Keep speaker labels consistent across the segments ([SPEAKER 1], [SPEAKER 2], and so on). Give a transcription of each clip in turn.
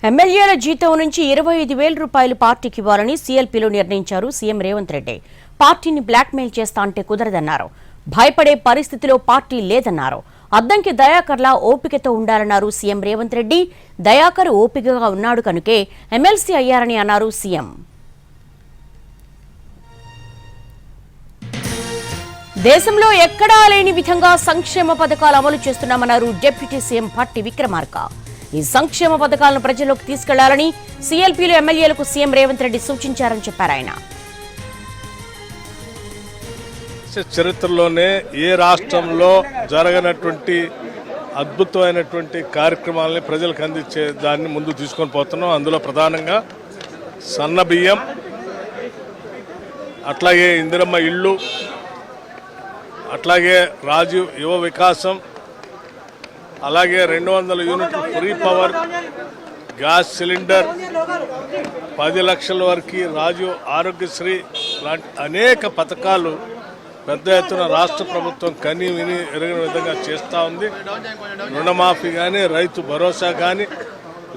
[SPEAKER 1] ఎమ్మెల్యేల జీతం నుంచి 25,000 రూపాయలు పార్టీకి ఇవ్వాలని సీఎల్పీలో నిర్ణయించారు సీఎం రేవంత్ రెడ్డి. పార్టీని బ్లాక్మెయిల్ చేస్తా అంటే కుదరదన్నారు. భయపడే పరిస్థితిలో పార్టీ లేదన్నారు. అద్దంకి దయాకర్లా ఓపికతో ఉండాలన్నారు సీఎం రేవంత్ రెడ్డి. దయాకర్ ఓపికగా ఉన్నాడు కనుకే ఎమ్మెల్సీ అయ్యారని అన్నారు సీఎం. దేశంలో ఎక్కడా లేని విధంగా సంక్షేమ పథకాలు అమలు చేస్తున్నామన్నారు డిప్యూటీ సీఎం భట్టి విక్రమార్క. ఈ సంక్షేమ పథకాలను ప్రజల్లోకి తీసుకెళ్లాలని సీఎల్పీలు ఎమ్మెల్యేలకు సీఎం రేవంత్ రెడ్డి సూచించారని చెప్పారు ఆయన.
[SPEAKER 2] చరిత్రలోనే ఏ రాష్ట్రంలో జరగనటువంటి అద్భుతమైనటువంటి కార్యక్రమాలని ప్రజలకు అందించే దాన్ని ముందు తీసుకొని పోతున్నాం. అందులో ప్రధానంగా సన్న బియ్యం, అట్లాగే ఇందిరమ్మ ఇళ్ళు, అట్లాగే రాజీవ్ యువ వికాసం, అలాగే 200 యూనిట్లు ఫ్రీ పవర్, గ్యాస్ సిలిండర్, 10 లక్షల వరకు రాజీవ్ ఆరోగ్యశ్రీ లాంటి అనేక పథకాలు పెద్ద ఎత్తున రాష్ట్ర ప్రభుత్వం కని విని ఎరగిన విధంగా చేస్తూ ఉంది. రుణమాఫీ కానీ, రైతు భరోసా కానీ,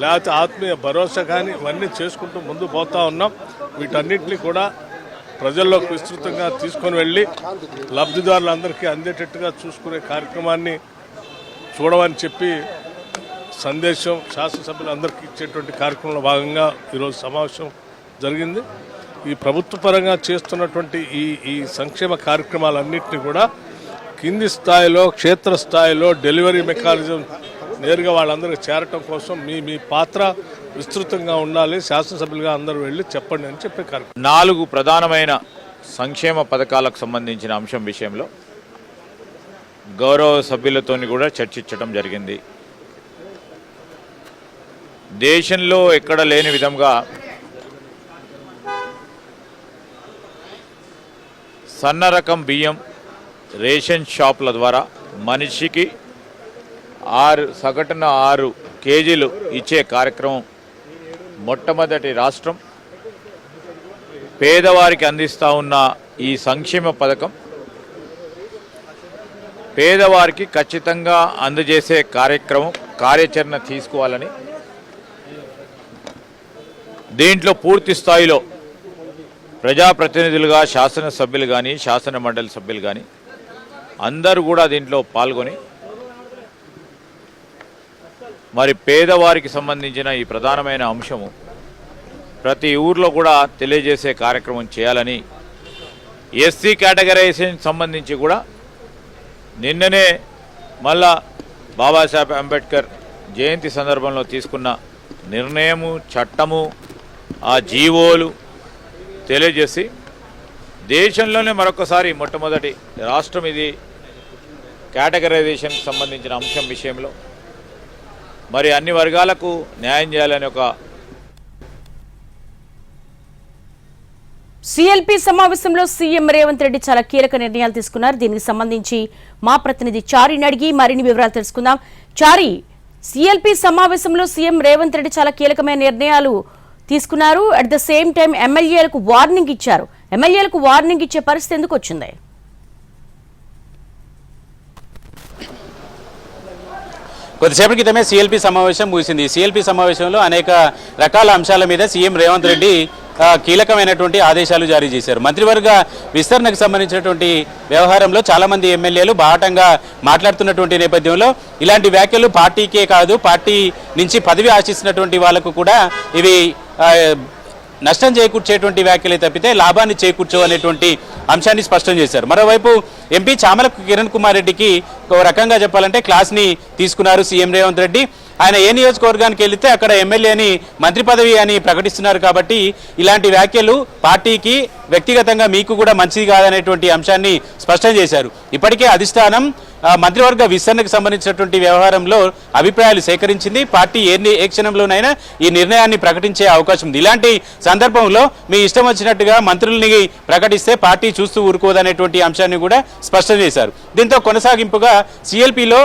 [SPEAKER 2] లేకపోతే ఆత్మీయ భరోసా కానీ ఇవన్నీ చేసుకుంటూ ముందు పోతా ఉన్నాం. వీటన్నిటిని కూడా ప్రజల్లోకి విస్తృతంగా తీసుకొని వెళ్ళి లబ్ధిదారులందరికీ అందేటట్టుగా చూసుకునే కార్యక్రమాన్ని చూడమని చెప్పి సందేశం శాసనసభ్యులందరికీ ఇచ్చేటువంటి కార్యక్రమంలో భాగంగా ఈరోజు సమావేశం జరిగింది. ఈ ప్రభుత్వ పరంగా చేస్తున్నటువంటి ఈ సంక్షేమ కార్యక్రమాలన్నింటినీ కూడా కింది స్థాయిలో, క్షేత్రస్థాయిలో డెలివరీ మెకానిజం నేరుగా వాళ్ళందరికీ చేరటం కోసం మీ పాత్ర విస్తృతంగా ఉండాలి. శాసనసభ్యులుగా అందరూ వెళ్ళి చెప్పండి అని చెప్పే కార్యక్రమం.
[SPEAKER 3] 4 ప్రధానమైన సంక్షేమ పథకాలకు సంబంధించిన అంశం విషయంలో గౌరవ సభ్యులతో కూడా చర్చించడం జరిగింది. దేశంలో ఎక్కడ లేని విధంగా సన్న రకం బియ్యం రేషన్ షాపుల ద్వారా మనిషికి సగటున 6 కేజీలు ఇచ్చే కార్యక్రమం మొట్టమొదటి రాష్ట్రం. పేదవారికి అందిస్తూ ఉన్న ఈ సంక్షేమ పథకం పేదవారికి ఖచ్చితంగా అందజేసే కార్యాచరణ తీసుకోవాలని, దీంట్లో పూర్తి స్థాయిలో ప్రజాప్రతినిధులుగా శాసనసభ్యులు కానీ, శాసన మండలి సభ్యులు కానీ అందరూ కూడా దీంట్లో పాల్గొని మరి పేదవారికి సంబంధించిన ఈ ప్రధానమైన అంశము ప్రతి ఊర్లో కూడా తెలియజేసే కార్యక్రమం చేయాలని, ఎస్సీ కేటగరైజేషన్ సంబంధించి కూడా నిన్ననే మళ్ళా బాబాసాహెబ్ అంబేద్కర్ జయంతి సందర్భంలో తీసుకున్న నిర్ణయము, చట్టము, ఆ జీవోలు తెలియజేసి దేశంలోనే మరొకసారి మొట్టమొదటి రాష్ట్రం ఇది కేటగరైజేషన్కి సంబంధించిన అంశం విషయంలో మరి అన్ని వర్గాలకు న్యాయం చేయాలని ఒక
[SPEAKER 1] సీఎల్పీ సమావేశంలో సీఎం రేవంత్ రెడ్డి చాలా కీలక నిర్ణయాలు తీసుకున్నారు. దీనికి సంబంధించి మా ప్రతినిధి చారిని అడిగి మరిన్ని వివరాలు తెలుసుకుందాం. చారి, సీఎల్పీ సమావేశంలో సీఎం రేవంత్ రెడ్డి చాలా కీలకమైన నిర్ణయాలు తీసుకున్నారు. అట్ ద సేమ్ టైం ఎమ్మెల్యేలకు వార్నింగ్ ఇచ్చారు. ఎమ్మెల్యేలకు వార్నింగ్ ఇచ్చే పరిస్థితి ఎందుకు వచ్చింది?
[SPEAKER 4] కొద్దిసేపటి క్రితమే సీఎల్పీ సమావేశం ముగిసింది. సీఎల్పీ సమావేశంలో అనేక రకాల అంశాల మీద సీఎం రేవంత్ రెడ్డి కీలకమైనటువంటి ఆదేశాలు జారీ చేశారు. మంత్రివర్గ విస్తరణకు సంబంధించినటువంటి వ్యవహారంలో చాలామంది ఎమ్మెల్యేలు బాహటంగా మాట్లాడుతున్నటువంటి నేపథ్యంలో ఇలాంటి వ్యాఖ్యలు పార్టీకే కాదు, పార్టీ నుంచి పదవి ఆశిస్తున్నటువంటి వాళ్లకు కూడా ఇవి నష్టం చేకూర్చేటువంటి వ్యాఖ్యలే తప్పితే లాభాన్ని చేకూర్చోనేటువంటి అంశాన్ని స్పష్టం చేశారు. మరోవైపు ఎంపీ చామల కిరణ్ కుమార్ రెడ్డికి ఒక రకంగా చెప్పాలంటే క్లాస్ని తీసుకున్నారు సీఎం రేవంత్ రెడ్డి. ఆయన ఏ నియోజకవర్గానికి వెళితే అక్కడ ఎమ్మెల్యేని మంత్రి పదవి అని ప్రకటిస్తున్నారు కాబట్టి ఇలాంటి వ్యాఖ్యలు పార్టీకి, వ్యక్తిగతంగా మీకు కూడా మంచిది కాదనేటువంటి అంశాన్ని స్పష్టం చేశారు. ఇప్పటికే అధిష్టానం మంత్రివర్గ విస్తరణకు సంబంధించినటువంటి వ్యవహారంలో అభిప్రాయాలు సేకరించింది. పార్టీ ఏ క్షణంలోనైనా ఈ నిర్ణయాన్ని ప్రకటించే అవకాశం ఉంది. ఇలాంటి సందర్భంలో మీ ఇష్టం వచ్చినట్టుగా మంత్రుల్ని ప్రకటిస్తే పార్టీ చూస్తూ ఊరుకోదనేటువంటి అంశాన్ని కూడా స్పష్టం చేశారు. దీంతో కొనసాగింపుగా సీఎల్పీలో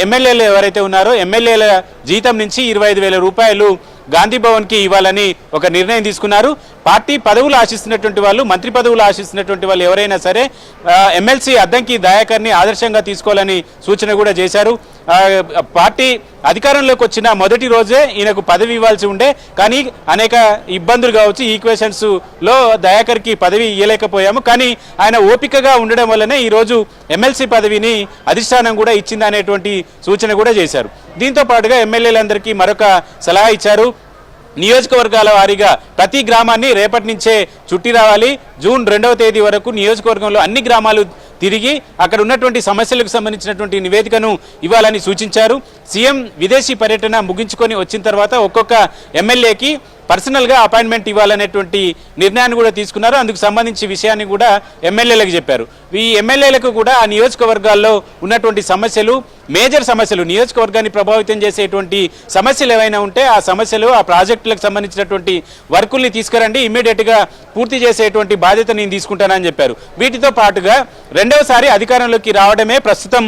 [SPEAKER 4] ఎమ్మెల్యేలు ఎవరైతే ఉన్నారో ఎమ్మెల్యేల జీతం నుంచి 25,000 రూపాయలు గాంధీ భవన్కి ఇవ్వాలని ఒక నిర్ణయం తీసుకున్నారు. పార్టీ పదవులు ఆశిస్తున్నటువంటి వాళ్ళు, మంత్రి పదవులు ఆశిస్తున్నటువంటి వాళ్ళు ఎవరైనా సరే ఎమ్మెల్సీ అద్దంకి దయాకర్ని ఆదర్శంగా తీసుకోవాలని సూచన కూడా చేశారు. పార్టీ అధికారంలోకి వచ్చిన మొదటి రోజే ఈయనకు పదవి ఇవ్వాల్సి ఉండే, కానీ అనేక ఇబ్బందులు కావచ్చు, ఈక్వేషన్స్ లో దయాకర్కి పదవి ఇవ్వలేకపోయాము. కానీ ఆయన ఓపికగా ఉండడం వల్లనే ఈరోజు ఎమ్మెల్సీ పదవిని అధిష్టానం కూడా ఇచ్చింది అనేటువంటి సూచన కూడా చేశారు. దీంతో పాటుగా ఎమ్మెల్యేలందరికీ మరొక సలహా ఇచ్చారు. నియోజకవర్గాల వారీగా ప్రతి గ్రామాన్ని రేపటి నుంచే చుట్టి రావాలి. జూన్ 2వ తేదీ వరకు నియోజకవర్గంలో అన్ని గ్రామాలు తిరిగి అక్కడ ఉన్నటువంటి సమస్యలకు సంబంధించినటువంటి నివేదికను ఇవ్వాలని సూచించారు. సీఎం విదేశీ పర్యటన ముగించుకొని వచ్చిన తర్వాత ఒక్కొక్క ఎమ్మెల్యేకి పర్సనల్గా అపాయింట్మెంట్ ఇవ్వాలనేటువంటి నిర్ణయాన్ని కూడా తీసుకున్నారు. అందుకు సంబంధించి విషయాన్ని కూడా ఎమ్మెల్యేలకు చెప్పారు. ఈ ఎమ్మెల్యేలకు కూడా ఆ నియోజకవర్గాల్లో ఉన్నటువంటి సమస్యలు, మేజర్ సమస్యలు, నియోజకవర్గాన్ని ప్రభావితం చేసేటువంటి సమస్యలు ఏవైనా ఉంటే ఆ సమస్యలు, ఆ ప్రాజెక్టులకు సంబంధించినటువంటి వర్కుల్ని తీసుకురండి, ఇమ్మీడియట్గా పూర్తి చేసేటువంటి బాధ్యత నేను తీసుకుంటానని చెప్పారు. వీటితో పాటుగా రెండవసారి అధికారంలోకి రావడమే ప్రస్తుతం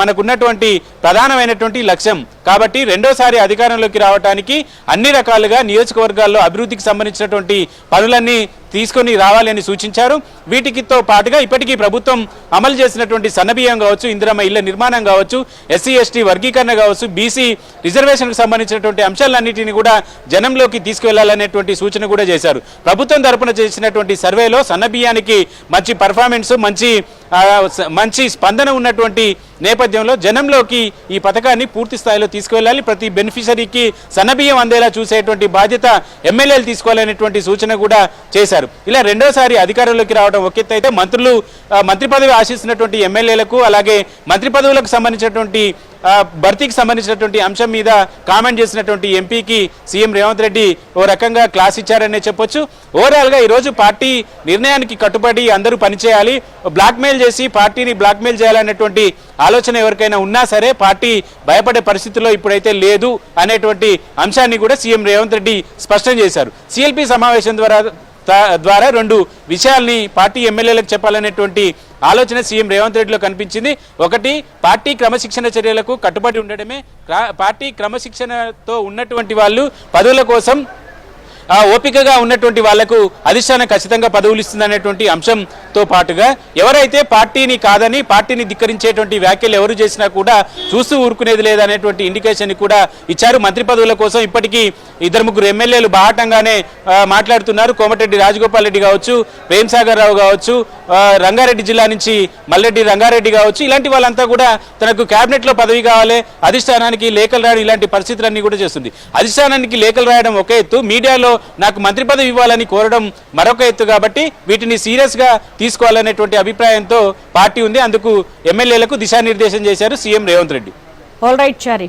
[SPEAKER 4] మనకున్నటువంటి ప్రధానమైనటువంటి లక్ష్యం. కాబట్టి రెండోసారి అధికారంలోకి రావడానికి అన్ని రకాలుగా నియోజకవర్గాల్లో అభివృద్ధికి సంబంధించినటువంటి పనులన్నీ తీసుకొని రావాలని సూచించారు. వీటికితో పాటుగా ఇప్పటికీ ప్రభుత్వం అమలు చేసినటువంటి సన్నబియ్యం కావచ్చు, ఇందిరమ్మ ఇళ్ల నిర్మాణం కావచ్చు, ఎస్సీ ఎస్టీ వర్గీకరణ కావచ్చు, బీసీ రిజర్వేషన్కు సంబంధించినటువంటి అంశాలన్నింటినీ కూడా జనంలోకి తీసుకువెళ్లాలనేటువంటి సూచన కూడా చేశారు. ప్రభుత్వం తరపున చేసినటువంటి సర్వేలో సన్నబియ్యానికి మంచి పర్ఫార్మెన్స్, మంచి స్పందన ఉన్నటువంటి నేపథ్యంలో జనంలోకి ఈ పథకాన్ని పూర్తి స్థాయిలో తీసుకువెళ్ళాలి. ప్రతి బెనిఫిషరీకి సన్నబియ్యం అందేలా చూసేటువంటి బాధ్యత ఎమ్మెల్యేలు తీసుకోవాలనేటువంటి సూచన కూడా చేశారు. ఇలా రెండోసారి అధికారంలోకి రావడం ఒక ఎత్తు అయితే మంత్రి పదవి ఆశిస్తున్నటువంటి ఎమ్మెల్యేలకు, అలాగే మంత్రి పదవులకు సంబంధించినటువంటి భర్తీకి సంబంధించినటువంటి అంశం మీద కామెంట్ చేసినటువంటి ఎంపీకి సీఎం రేవంత్ రెడ్డి ఓ రకంగా క్లాస్ ఇచ్చారనే చెప్పొచ్చు. ఓవరాల్గా ఈరోజు పార్టీ నిర్ణయానికి కట్టుబడి అందరూ పనిచేయాలి, బ్లాక్మెయిల్ చేసి పార్టీని బ్లాక్మెయిల్ చేయాలనేటువంటి ఆలోచన ఎవరికైనా ఉన్నా సరే పార్టీ భయపడే పరిస్థితిలో ఇప్పుడైతే లేదు అనేటువంటి అంశాన్ని కూడా సీఎం రేవంత్ రెడ్డి స్పష్టం చేశారు. సిఎల్పి సమావేశం ద్వారా రెండు విషయాల్ని పార్టీ ఎమ్మెల్యేలకు చెప్పాలనేటువంటి ఆలోచన సీఎం రేవంత్ రెడ్డిలో కనిపించింది. ఒకటి, పార్టీ క్రమశిక్షణ చర్యలకు కట్టుబడి ఉండడమే. పార్టీ క్రమశిక్షణతో ఉన్నటువంటి వాళ్ళు పదవుల కోసం ఓపికగా ఉన్నటువంటి వాళ్లకు అధిష్టానం ఖచ్చితంగా పదవులు ఇస్తుందనేటువంటి అంశంతో పాటుగా ఎవరైతే పార్టీని కాదని పార్టీని ధిక్కరించేటువంటి వ్యాఖ్యలు ఎవరు చేసినా కూడా చూస్తూ ఊరుకునేది లేదనేటువంటి ఇండికేషన్ కూడా ఇచ్చారు. మంత్రి పదవుల కోసం ఇప్పటికీ 2-3 ఎమ్మెల్యేలు బాహటంగానే మాట్లాడుతున్నారు. కోమటిరెడ్డి రాజగోపాల్ రెడ్డి కావచ్చు, ప్రేమ్సాగర్ రావు కావచ్చు, రంగారెడ్డి జిల్లా నుంచి మల్లెడ్డి రంగారెడ్డి కావచ్చు, ఇలాంటి వాళ్ళంతా కూడా తనకు కేబినెట్లో పదవి కావాలి, అధిష్టానానికి లేఖలు రాయడం, ఇలాంటి పరిస్థితులన్నీ కూడా చేస్తుంది. అధిష్టానానికి లేఖలు రాయడం ఒక ఎత్తు, మీడియాలో నాకు మంత్రి పదవి ఇవ్వాలని కోరడం మరొక ఎత్తు. కాబట్టి వీటిని సీరియస్గా తీసుకోవాలనేటువంటి అభిప్రాయంతో పార్టీ ఉంది. అందుకు ఎమ్మెల్యేలకు దిశానిర్దేశం చేశారు CM Revanth Reddy.
[SPEAKER 1] All right చారి.